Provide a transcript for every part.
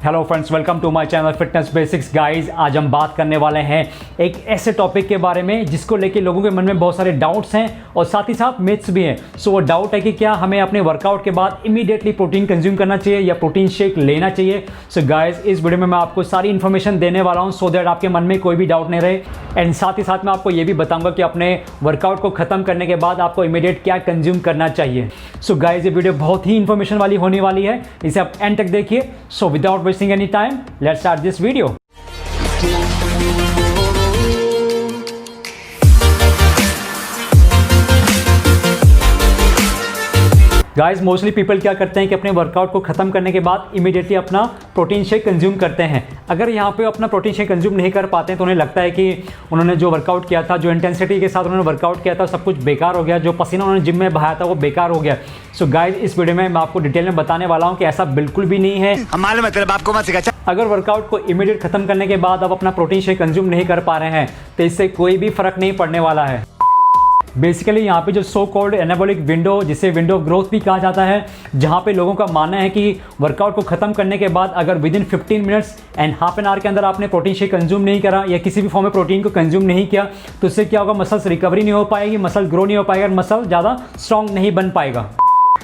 Hello friends, welcome to my channel fitness basics. Guys, आज हम बात करने वाले हैं एक ऐसे टॉपिक के बारे में जिसको लेके लोगों के मन में बहुत सारे डाउट्स हैं और साथ ही साथ मिथ्स भी हैं। सो वो डाउट है कि क्या हमें अपने वर्कआउट के बाद इमीडिएटली प्रोटीन कंज्यूम करना चाहिए या प्रोटीन शेक लेना चाहिए। सो गाइस, इस वीडियो में मैं आपको सारी इन्फॉर्मेशन देने वाला हूँ सो दैट आपके मन में कोई भी डाउट नहीं रहे। एंड साथ ही साथ मैं आपको ये भी बताऊंगा कि अपने वर्कआउट को खत्म करने के बाद आपको इमीडिएट क्या कंज्यूम करना चाहिए। सो गाइस, ये वीडियो बहुत ही इन्फॉर्मेशन वाली होने वाली है, इसे आप एंड तक देखिए। So without wasting any time, let's start this video. Guys, mostly people क्या करते हैं कि अपने वर्कआउट को खत्म करने के बाद इमीडिएटली अपना प्रोटीन शेक कंज्यूम करते हैं। अगर यहाँ पे अपना प्रोटीन शेक कंज्यूम नहीं कर पाते हैं तो उन्हें लगता है कि उन्होंने जो वर्कआउट किया था, जो इंटेंसिटी के साथ उन्होंने वर्कआउट किया था, सब कुछ बेकार हो गया, जो पसीना उन्होंने जिम में बहाया था वो बेकार हो गया। सो गाइस, इस वीडियो में मैं आपको डिटेल में बताने वाला हूँ कि ऐसा बिल्कुल भी नहीं है। हमारे मतलब आपको मत सिखा। अगर वर्कआउट को इमीडिएट खत्म करने के बाद आप अपना प्रोटीन शेक कंज्यूम नहीं कर पा रहे हैं तो इससे कोई भी फर्क नहीं पड़ने वाला है। बेसिकली यहाँ पे जो सो कॉल्ड एनाबॉलिक विंडो, जिसे विंडो ग्रोथ भी कहा जाता है, जहाँ पे लोगों का मानना है कि वर्कआउट को खत्म करने के बाद अगर with in 15 minutes and half an hour के अंदर आपने प्रोटीन शेक कंज्यूम नहीं करा या किसी भी फॉर्म में प्रोटीन को कंज्यूम नहीं किया तो उससे क्या होगा, मसल्स रिकवरी नहीं हो पाएगी, मसल ग्रो नहीं हो पाएगा, मसल ज़्यादा स्ट्रॉन्ग नहीं बन पाएगा।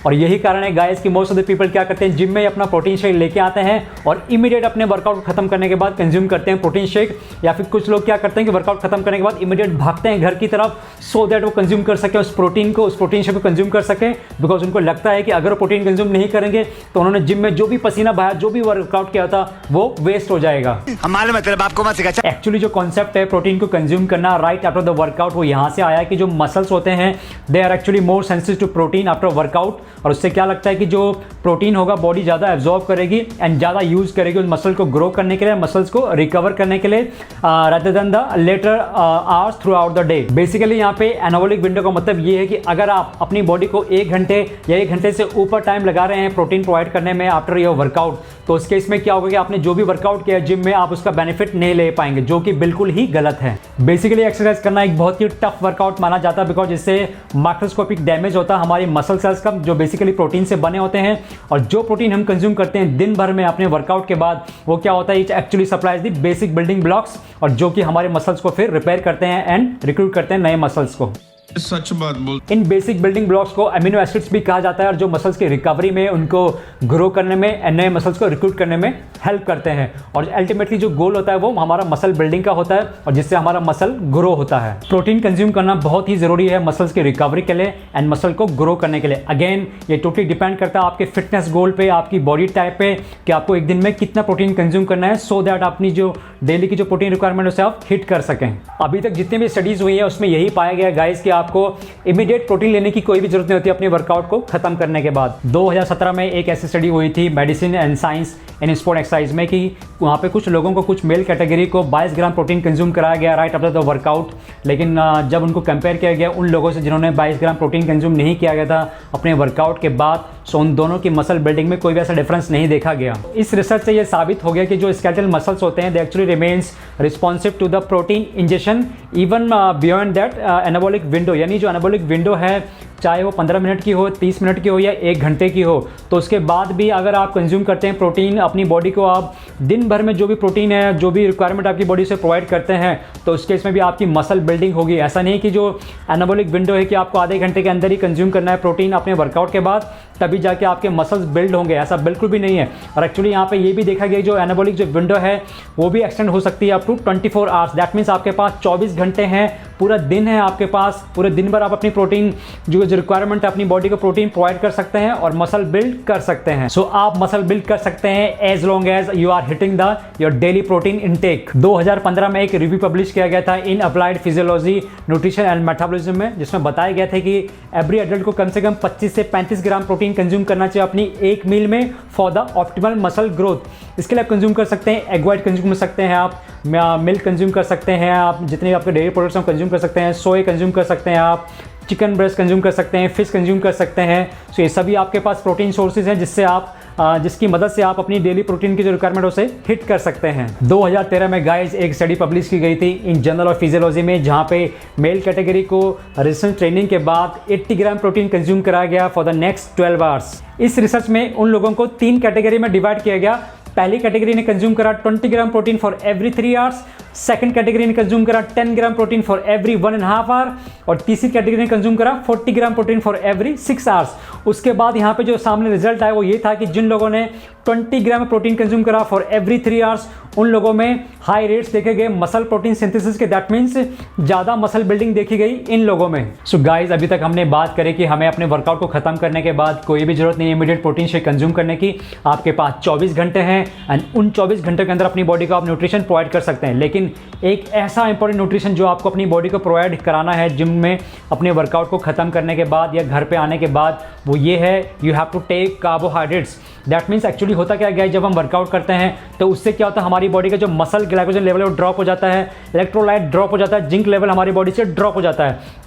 और यही कारण है गाइस कि मोस्ट ऑफ द पीपल क्या करते हैं, जिम में अपना प्रोटीन शेक लेके आते हैं और इमीडिएट अपने वर्कआउट को खत्म करने के बाद कंज्यूम करते हैं प्रोटीन शेक। या फिर कुछ लोग क्या करते हैं कि वर्कआउट खत्म करने के बाद इमीडिएट भागते हैं घर की तरफ सो दैट वो कंज्यूम कर सके उस प्रोटीन शेक को कंज्यूम कर सके, बिकॉज उनको लगता है कि अगर वो प्रोटीन कंज्यूम नहीं करेंगे तो उन्होंने जिम में जो भी पसीना बहाया, जो भी वर्कआउट किया था वो वेस्ट हो जाएगा। हमारे मतलब आपको मत सिखा। एक्चुअली जो कॉन्सेप्ट है प्रोटीन को कंज्यूम करना राइट आफ्टर द वर्कआउट, वो यहाँ से आया है कि जो मसल्स होते हैं they are actually more sensitive to protein after workout. और उससे क्या लगता है कि जो प्रोटीन होगा बॉडी ज़्यादा एब्जॉर्ब करेगी एंड ज़्यादा यूज़ करेगी उस मसल को ग्रो करने के लिए, मसल्स को रिकवर करने के लिए rather than the later hours throughout the day. Basically यहाँ पे एनाबॉलिक विंडो का मतलब ये है कि अगर आप अपनी बॉडी को 1 घंटे या 1 घंटे से ऊपर टाइम लगा रहे हैं प्रोटीन प्रोवाइड करने में आफ्टर योर वर्कआउट, तो उस केस में क्या होगा कि आपने जो भी वर्कआउट किया जिम में आप उसका बेनिफिट नहीं ले पाएंगे, जो कि बिल्कुल ही गलत है। बेसिकली एक्सरसाइज करना एक बहुत ही टफ वर्कआउट माना जाता है बिकॉज इससे माइक्रोस्कोपिक डैमेज होता है हमारी मसल सेल्स का, जो बेसिकली प्रोटीन से बने होते हैं। और जो प्रोटीन हम कंज्यूम करते हैं दिन भर में अपने वर्कआउट के बाद, वो क्या होता है, it actually supplies the basic building blocks, और जो कि हमारे मसल्स को फिर रिपेयर करते हैं एंड रिक्रूट करते हैं नए मसल्स को। सच बात बोल। इन बेसिक बिल्डिंग ब्लॉक्स को अमीनो एसिड्स भी कहा जाता है और जो मसल्स की रिकवरी में, उनको ग्रो करने में एंड नए मसल्स को रिक्रूट करने में हेल्प करते हैं। और अल्टीमेटली जो गोल होता है वो हमारा मसल बिल्डिंग का होता है और जिससे हमारा मसल ग्रो होता है। प्रोटीन कंज्यूम करना बहुत ही जरूरी है मसल्स की रिकवरी के लिए एंड मसल को ग्रो करने के लिए। अगेन, ये टोटली डिपेंड करता है आपके फिटनेस गोल पे, आपकी बॉडी टाइप पे, कि आपको एक दिन में कितना प्रोटीन कंज्यूम करना है सो दैट अपनी जो डेली की जो प्रोटीन रिक्वायरमेंट उसे आप हिट कर सकें। अभी तक जितनी भी स्टडीज हुई है उसमें यही पाया गया गाइस कि आपको इमीडिएट प्रोटीन लेने की कोई भी जरूरत नहीं होती अपने वर्कआउट को खत्म करने के बाद। 2017 में एक ऐसी स्टडी हुई थी medicine and science in sport exercise में, कि वहाँ पे कुछ लोगों को, कुछ मेल कैटेगरी को 22 ग्राम प्रोटीन कंज्यूम कराया गया राइट आफ्टर द वर्कआउट। लेकिन जब उनको कंपेयर किया गया उन लोगों से जिन्होंने 22 ग्राम प्रोटीन कंज्यूम नहीं किया गया था अपने वर्कआउट के बाद, सो उन दोनों की मसल बिल्डिंग में कोई भी ऐसा डिफरेंस नहीं देखा गया। इस रिसर्च से ये साबित हो गया कि जो स्केलेटल मसल्स होते हैं they actually remains responsive to the protein injection even beyond that anabolic window. यानी जो एनाबॉलिक विंडो है, चाहे वो 15 मिनट की हो, 30 मिनट की हो या 1 घंटे की हो, तो उसके बाद भी अगर आप कंज्यूम करते हैं प्रोटीन, अपनी बॉडी को आप दिन भर में जो भी प्रोटीन है, जो भी रिक्वायरमेंट आपकी बॉडी से प्रोवाइड करते हैं, तो उस केस में भी आपकी मसल बिल्डिंग होगी। ऐसा नहीं कि जो एनाबॉलिक विंडो है कि आपको आधे घंटे के अंदर ही कंज्यूम करना है प्रोटीन अपने वर्कआउट के बाद तभी जाके आपके मसल्स बिल्ड होंगे, ऐसा बिल्कुल भी नहीं है। और एक्चुअली यहाँ पे ये भी देखा गया जो एनाबॉलिक जो विंडो है वो भी एक्सटेंड हो सकती है up to 24 hours. That means आपके पास 24 घंटे हैं, पूरा दिन है आपके पास, पूरे दिन भर आप अपनी प्रोटीन जो रिक्वायरमेंट है अपनी बॉडी को प्रोटीन प्रोवाइड कर सकते हैं और मसल बिल्ड कर सकते हैं। सो आप मसल बिल्ड कर सकते हैं as long as you are hitting the your daily protein intake. 2015 में एक रिव्यू पब्लिश किया गया था in applied physiology, nutrition and metabolism में, जिसमें बताया गया था कि एवरी एडल्ट को कम से कम 25 से 35 ग्राम प्रोटीन कंज्यूम करना चाहिए अपनी एक मील में for the optimal muscle growth. इसके लिए आप कंज्यूम कर सकते हैं एग वाइट कंज्यूम कर सकते हैं, आप मिल्क कंज्यूम कर सकते हैं, आप जितने आपके डेयरी प्रोडक्ट्स हैं कंज्यूम कर सकते हैं, सोया कंज्यूम कर सकते हैं, आप चिकन ब्रेस्ट कंज्यूम कर सकते हैं, फिश कंज्यूम कर सकते हैं। सो ये सभी आपके पास प्रोटीन सोर्सेज हैं जिससे आप जिसकी मदद से आप अपनी डेली प्रोटीन की जो रिक्वायरमेंट उसे हिट कर सकते हैं। 2013 में गाइस एक स्टडी पब्लिश की गई थी इन जर्नल ऑफ फिजियोलॉजी में, जहां पे मेल कैटेगरी को रेजिस्टेंस ट्रेनिंग के बाद 80 ग्राम प्रोटीन कंज्यूम कराया गया फॉर द नेक्स्ट 12 आवर्स। इस रिसर्च में उन लोगों को 3 कैटेगरी में डिवाइड किया गया। पहली कैटेगरी ने कंज्यूम करा 20 gram protein for every 3 hours, second category ने कंज्यूम करा 10 gram protein for every 1.5 hour और तीसरी कैटेगरी ने कंज्यूम करा 40 gram protein for every 6 hours. उसके बाद यहाँ पे जो सामने रिजल्ट आया वो ये था कि जिन लोगों ने 20 ग्राम प्रोटीन कंज्यूम करा फॉर एवरी 3 आवर्स उन लोगों में हाई रेट्स देखे गए मसल प्रोटीन सिंथेसिस के, दैट मीन्स ज़्यादा मसल बिल्डिंग देखी गई इन लोगों में। सो गाइज, अभी तक हमने बात करी कि हमें अपने वर्कआउट को खत्म करने के बाद कोई भी जरूरत नहीं है इमीडिएट प्रोटीन शेक कंज्यूम करने की। आपके पास 24 घंटे हैं एंड उन 24 घंटे के अंदर अपनी बॉडी को आप न्यूट्रिशन प्रोवाइड कर सकते हैं। लेकिन एक ऐसा इंपॉर्टेंट न्यूट्रिशन जो आपको अपनी बॉडी को प्रोवाइड कराना है जिम में अपने वर्कआउट को खत्म करने के बाद या घर पे आने के बाद, वो ये है you have to take carbohydrates. That means actually होता क्या है, जब हम वर्कआउट करते हैं तो उससे क्या होता है, हमारी बॉडी का जो मसल ग्लाइकोजन लेवल है वो ड्रॉप हो जाता है, इलेक्ट्रोलाइट ड्रॉप हो जाता है, जिंक लेवल हमारी बॉडी से ड्रॉप हो जाता है।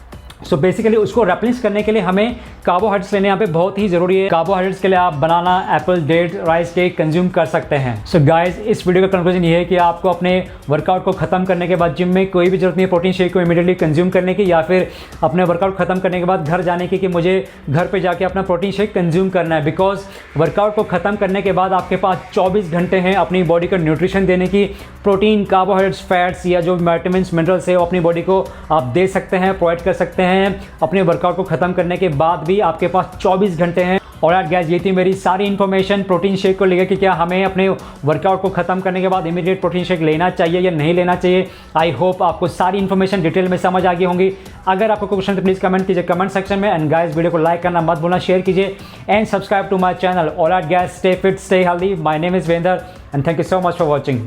सो बेसिकली उसको रिप्लेस करने के लिए हमें कार्बोहाइड्रेट्स लेने यहाँ पे बहुत ही ज़रूरी है। कार्बोहाइड्रेट्स के लिए आप banana, apple, date, rice cake consume कर सकते हैं। सो गाइस, इस वीडियो का कंक्लूजन ये है कि आपको अपने वर्कआउट को खत्म करने के बाद जिम में कोई भी जरूरत नहीं है प्रोटीन शेक को इमीडिएटली कंज्यूम करने की या फिर अपने वर्कआउट खत्म करने के बाद घर जाने की कि मुझे घर पर जाके अपना प्रोटीन शेक कंज्यूम करना है। बिकॉज वर्कआउट को खत्म करने के बाद आपके पास 24 घंटे हैं अपनी बॉडी को न्यूट्रिशन देने की। प्रोटीन, कार्बोहाइड्रेट्स, फैट्स या जो विटामिन्स, मिनरल्स है वो अपनी बॉडी को आप दे सकते हैं, प्रोवाइड कर सकते हैं। अपने वर्कआउट को खत्म करने के बाद भी आपके पास 24 घंटे हैं। और यार गैस, ये थी मेरी सारी इन्फॉर्मेशन प्रोटीन शेक को लेकर कि क्या हमें अपने वर्कआउट को खत्म करने के बाद इमीडिएट प्रोटीन शेक लेना चाहिए या नहीं लेना चाहिए। आई होप आपको सारी इन्फॉर्मेशन डिटेल में समझ आ गई होंगी। अगर आपको कोई क्वेश्चन तो प्लीज़ कमेंट कीजिए कमेंट सेक्शन में। एंड गाइस, वीडियो को लाइक करना मत भूलना, शेयर कीजिए and subscribe to my channel. All right guys, stay fit, stay healthy. My name is वेंदर and thank you so much for watching.